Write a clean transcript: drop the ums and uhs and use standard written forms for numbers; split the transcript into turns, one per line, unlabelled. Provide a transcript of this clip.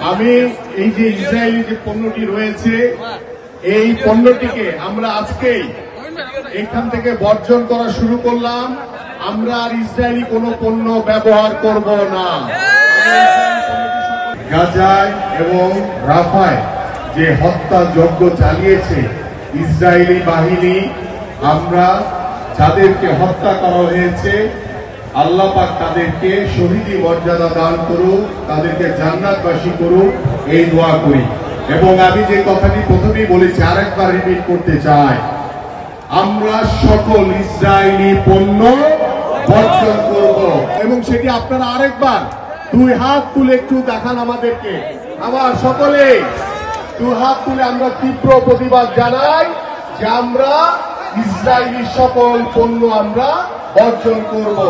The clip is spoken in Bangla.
আমি এই যে ইসরায়েলি যে পণ্যটি রয়েছে এই পণ্যটিকে আমরা আজকেই এখান থেকে বর্জন করা শুরু করলাম। আমরা আর ইসরায়েলি কোনো পণ্য ব্যবহার করব না। গাজায় এবং রাফায় যে হত্যাযজ্ঞ চালিয়েছে ইসরায়েলি বাহিনী, আমরা যাদেরকে হত্যা করা হয়েছে আল্লাহ পাক তাদেরকে শহীদি মর্যাদা দান করুক, তাদেরকে জান্নাতবাসী করুক, এই দোয়া করি। এবং আমি যে কথাটি প্রথমেই বলেছি আরেকবার রিপিট করতে চাই, আমরা সকল ইসরায়েলি পণ্য বর্জন করব। এবং সেটি আপনারা আরেকবার দুই হাত তুলে একটু দেখান আমাদেরকে। আমার সকলে দুই হাত তুলে আমরা তীব্র প্রতিবাদ জানাই যে আমরা ইসরায়েলি সকল পণ্য আমরা বর্জন করব।